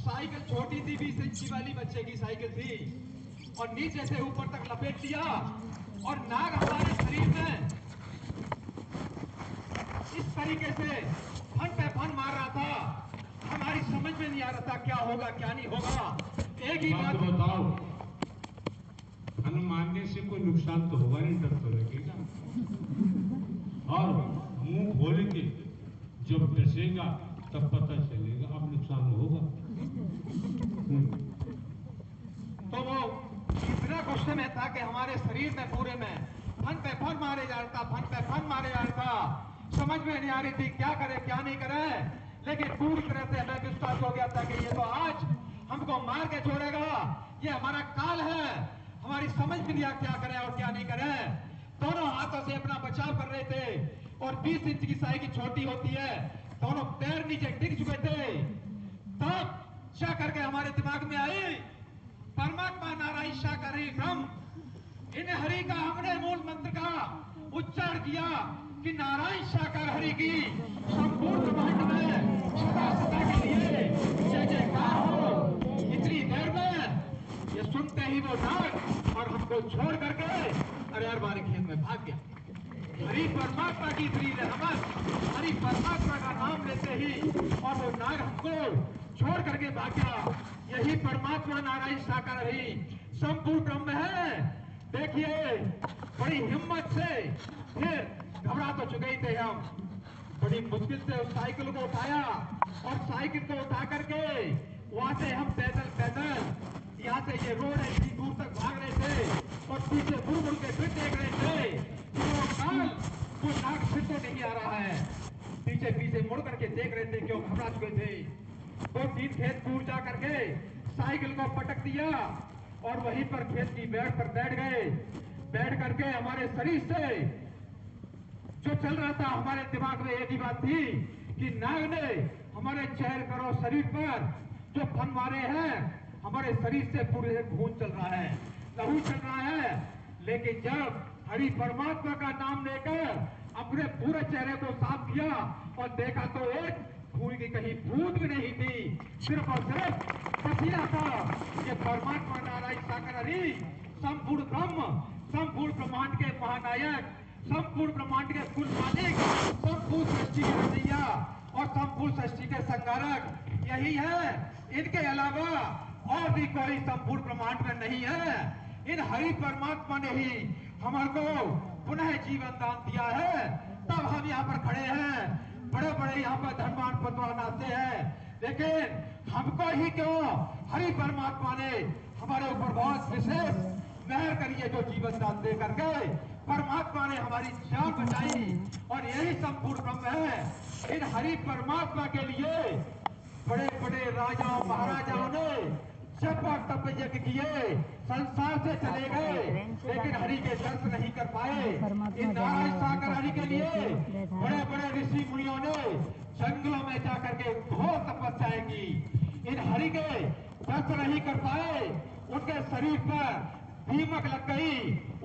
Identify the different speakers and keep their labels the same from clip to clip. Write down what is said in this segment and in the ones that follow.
Speaker 1: Cycle छोटी थी, 20 inch की वाली बच्चे की साइकिल थी, और नीचे से ऊपर तक लपेट दिया, और नाग हमारे शरीर में इस तरीके से फन पे फन मार रहा था। हमारी समझ में नहीं आ रहा था क्या होगा क्या नहीं होगा। एक ही बात
Speaker 2: बताओ, फन मारने से कोई नुकसान तो होगा नहीं, डर तो लगेगा। और मुंह खोल के जब डसेगा तब पता चलेगा अब नुकसान होगा।
Speaker 1: तो वो इतना गुस्से में था कि हमारे शरीर में पूरे में फन पे फन मारे जा रहा था, फन पे फन मारे जा रहा था। समझ में नहीं आ रही थी क्या करे क्या नहीं करे, लेकिन पूरी तरह से हमें विश्वास हो गया था कि ये तो आज हमको मार के छोड़ेगा, ये हमारा काल है। हमारी समझ में नहीं आ क्या करे और क्या नहीं करे। दोनों हाथों से अपना बचाव कर रहे थे, और 20 इंच की साइकिल छोटी होती है, दोनों पैर नीचे टिक चुके थे। तब क्या करके हमारे दिमाग में आई परमात्मा नारायण शाकर ब्रह्म, इन हरि का हमने मूल मंत्र का उच्चारण किया कि नारायण शाकर हरि की संपूर्ण ब्रह्मांड में सदा सदा के लिए जय जयकार हो। इतनी देर में ये सुनते ही वो नाग और हमको छोड़ करके अरे बारी खेत में भाग गया। हरि परमात्मा की इतनी रहमत, हरि परमात्मा का नाम लेते ही और वो नाग हमको छोड़ करके भाग गया। यही परमात्मा नारायण साकार हरि संपूर्ण ब्रह्म है। देखिए बड़ी हिम्मत से, फिर घबरा तो चुके ही थे हम, बड़ी मुश्किल से उस साइकिल को उठाया, और साइकिल को उठा करके वहां से हम पैदल पैदल यहाँ से ये रोड है इतनी दूर तक भाग रहे थे, और पीछे मुड़ मुड़ के फिर देख रहे थे वो नाग फिर तो नहीं आ रहा है। पीछे पीछे मुड़ करके देख रहे थे, क्यों घबरा चुके थे। 2-3 खेत दूर जा करके साइकिल को पटक दिया, और वहीं पर खेत की बेड़ पर बैठ गए। बैठ करके हमारे शरीर से जो चल रहा था, हमारे दिमाग में एक ही बात थी कि नाग ने हमारे चेहरे पर और शरीर पर जो फन मारे हैं, हमारे शरीर से पूरे खून चल रहा है, लहू चल रहा है। लेकिन जब हरि परमात्मा का नाम लेकर अपने पूरे चेहरे को साफ किया और देखा तो एक खून की कहीं बूंद भी नहीं थी, सिर्फ और सिर्फ पसीना था। ये परमात्मा नारायण साकर हरि संपूर्ण ब्रह्म, संपूर्ण ब्रह्मांड के महानायक, संपूर्ण ब्रह्मांड के कुल मालिक, संपूर्ण सृष्टि के रचैया और संपूर्ण सृष्टि के संगारक यही है। इनके अलावा और भी कोई संपूर्ण ब्रह्मांड में नहीं है। इन हरि परमात्मा ने ही हमारे को पुनः जीवन दान दिया है, तब हम यहाँ पर खड़े हैं। बड़े बड़े यहाँ पर धनवान पदवान आते हैं, लेकिन हमको ही क्यों हरि परमात्मा ने हमारे ऊपर बहुत विशेष मेहर करिए, जो जीवन दान दे करके परमात्मा ने हमारी जान बचाई, और यही संपूर्ण ब्रह्म है। इन हरि परमात्मा के लिए बड़े बड़े राजाओं महाराजाओं ने जब तप यज्ञ किए, संसार से चले गए, लेकिन हरि के दर्शन नहीं कर पाए। इन नारायण सागर हरि के लिए बड़े बड़े ऋषि मुनियों ने जंगलों में जाकर के घोर तपस्याएं की, इन हरि के दर्शन नहीं कर पाए। उनके शरीर पर दीमक लग गई,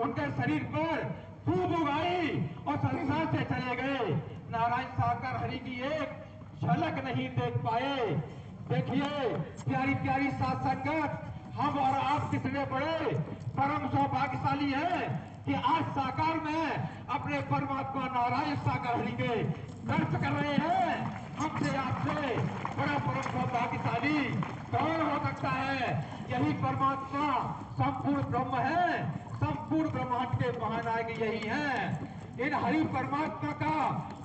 Speaker 1: उनके शरीर पर धूप उगाई और संसार से चले गए। नारायण सागर हरि की एक झलक नहीं देख पाए। देखिए प्यारी प्यारी साथ संगत, हम और आप कितने बड़े परम सौभाग्यशाली हैं कि आज साकार में अपने परमात्मा नारायण सागर हरि के दर्शन कर रहे हैं। हमसे आपसे बड़ा परम सौभाग्यशाली कौन हो सकता है? यही परमात्मा संपूर्ण ब्रह्म है, संपूर्ण ब्रह्मांड के महानायक यही है। इन हरि परमात्मा का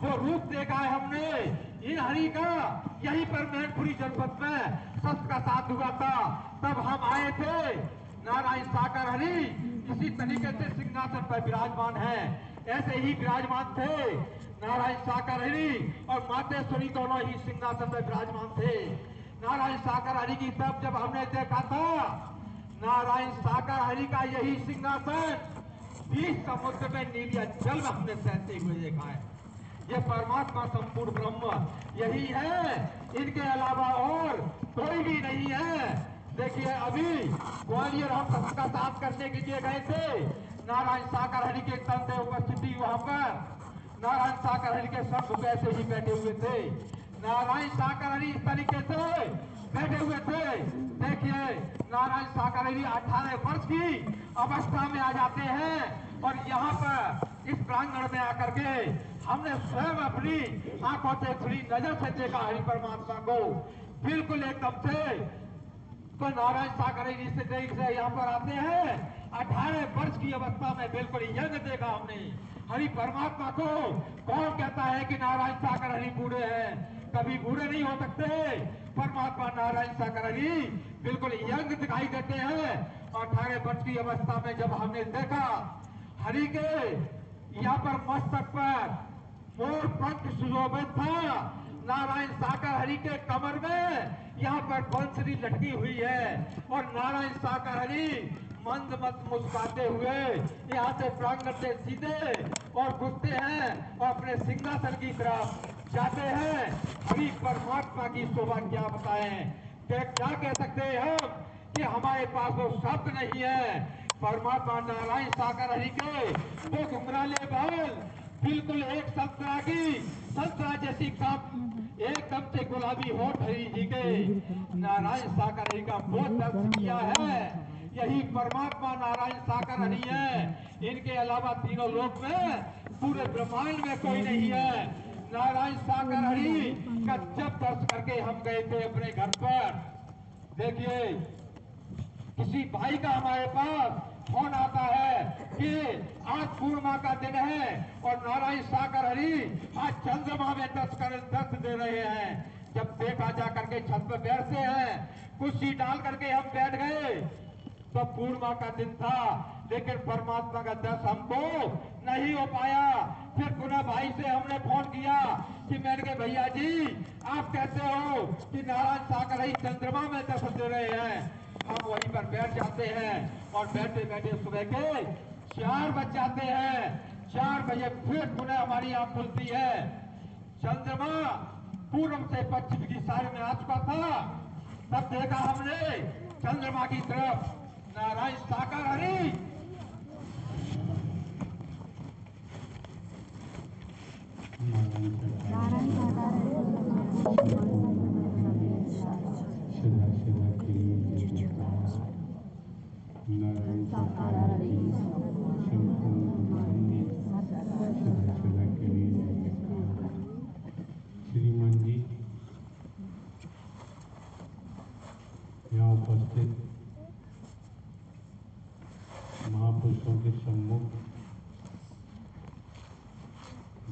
Speaker 1: वो रूप देखा है हमने। इन हरि का यही पर मैनपुरी जनपद में सत्य का साथ हुआ था, तब हम आए थे। नारायण सागर हरि इसी तरीके से सिंहासन पर विराजमान है, ऐसे ही विराजमान थे नारायण सागर हरि, और मातेश्वरी दोनों ही सिंहासन पर विराजमान थे। नारायण सागर हरि की तब जब हमने देखा था, नारायण सागर हरि का यही सिंहासन 20 समुद्र में नीलिया जल में हमने तैरते हुए देखा है। ये परमात्मा संपूर्ण ब्रह्म यही है, इनके अलावा और कोई भी नहीं है। देखिए अभी ग्वालियर हम सबका साथ करने के लिए गए थे, नारायण सागर हरि के तन से उपस्थिति वहां पर नारायण सागर हरि के शंख ऐसे ही बैठे हुए थे। नारायण सागर हरि इस तरीके से बैठे हुए थे देखिए नारायण सागर हरि 18 वर्ष की अवस्था में आ जाते हैं और यहाँ पर इस प्रांगण में आकर के हमने स्वयं अपनी आंखों से खुली नजर से देखा हरि परमात्मा को बिल्कुल एकदम से। तो नारायण सागर जी से यहाँ पर आते हैं 18 वर्ष की अवस्था में बिल्कुल यंग देखा हमने हरि परमात्मा को। कौन कहता है कि नारायण सागर हरि बूढ़े हैं? कभी बूढ़े नहीं हो सकते। परमात्मा नारायण सागर हरि बिल्कुल यंग दिखाई देते हैं। 18 वर्ष की अवस्था में जब हमने देखा हरि के यहाँ पर मस्तक पर मोर पंख सुशोभित था, नारायण सागर हरि के कमर में यहाँ पर बंसरी लटकी हुई है और नारायण सागर हरि मंद मत मुस्कुराते हुए यहाँ से प्रांगण से सीधे और घुसते हैं और अपने सिंहासन की तरफ जाते हैं। हरि परमात्मा की शोभा क्या बताएं, क्या कह सकते हैं हम कि हमारे पास वो शब्द नहीं है। परमात्मा नारायण सागर हरि के वो घुंघराले बाल बिल्कुल एक संतरा जैसी कम एकदम से गुलाबी होठ हरि जी के नारायण सागर हरि का बहुत दर्श किया है। यही परमात्मा नारायण सागर हरि है। इनके अलावा तीनों लोक में पूरे ब्रह्मांड में कोई नहीं है। नारायण सागर हरि का जब दर्श करके हम गए थे अपने घर पर, देखिए किसी भाई का हमारे पास फोन आता है कि आज पूर्णिमा का दिन है और नारायण सागर हरि आज चंद्रमा में दर्श दे रहे हैं। जब देखा जा करके छत पर बैठते हैं, कुर्सी डाल करके हम बैठ गए तो पूर्णिमा का दिन था, लेकिन परमात्मा का दर्श हमको नहीं हो पाया। फिर पुनः भाई से हमने फोन किया कि मैंने कहा भैया जी आप कैसे हो कि नारायण सागर हरि चंद्रमा में दर्श दे रहे हैं। हम वहीं पर बैठ जाते हैं और बैठे बैठे सुबह के 4 बज जाते हैं। 4 बजे फिर पुनः हमारी आंख खुलती है। चंद्रमा पूर्व से पश्चिम की साइड में आ चुका था। तब देखा हमने चंद्रमा की तरफ नारायण सागर हरि
Speaker 2: नारायण साकार हरि श्रीमान जी यहाँ उपस्थित महापुरुषों के सम्मुख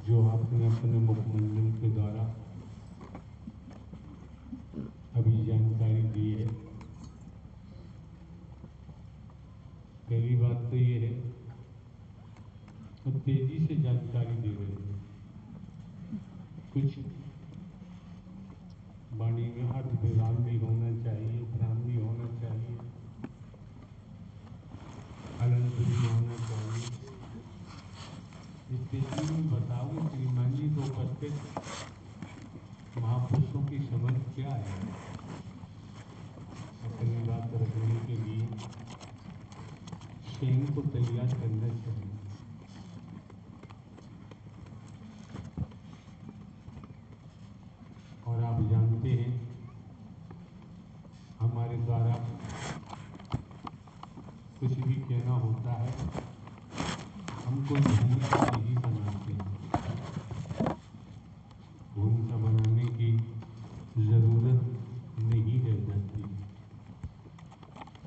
Speaker 2: जो आपने अपने मुखमंडल के द्वारा अभी जानकारी दी है, पहली बात तो ये है तो तेजी से जानकारी दे रहे हैं। कुछ वाणी में अर्थ विराम भी होना चाहिए, विराम भी होना चाहिए, अलंत भी होना चाहिए। इस तेजी में बताओगे श्रीमान जी तो उपस्थित महापुरुषों की समझ क्या है, अपनी बात रखने के लिए स्वयं को तैयार करना चाहिए। और आप जानते हैं हमारे द्वारा कुछ भी कहना होता है हमको भूमिका नहीं बनाते हैं। भूमिका बनाने की जरूरत नहीं रह जाती।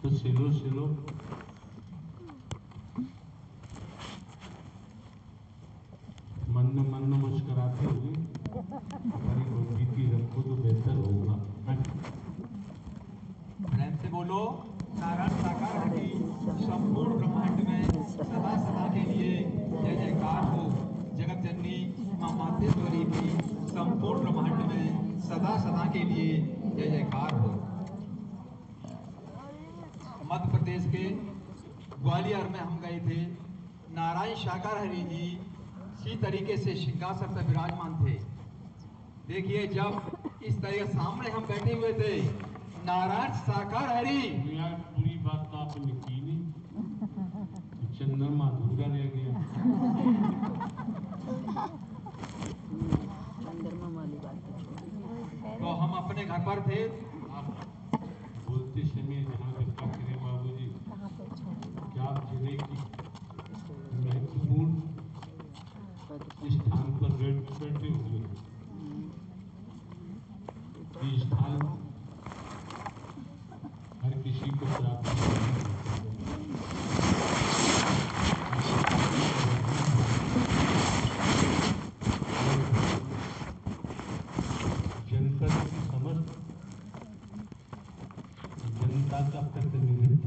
Speaker 2: तो सिलो मंद मुस्कुराते हुए हमारी बुद्धि की रखो तो बेहतर होगा।
Speaker 1: प्रेम से बोलो नारायण सागर हरि संपूर्ण ब्रह्मांड में सदा सदा के लिए जय जयकार हो। जगत जननी मां मातेश्वरी की संपूर्ण ब्रह्मांड में सदा सदा के लिए जय जयकार हो। मध्य प्रदेश के ग्वालियर में हम गए थे। नारायण सागर हरि जी इसी तरीके से सिंहासन पर विराजमान थे। देखिए जब इस तरह सामने हम बैठे हुए थे, नारायण सागर हरि
Speaker 2: यार पूरी बात तो आपने की नहीं, चंद्रमा अधूरा रह गया।
Speaker 1: तो हम अपने घर पर थे,
Speaker 2: को प्राप्त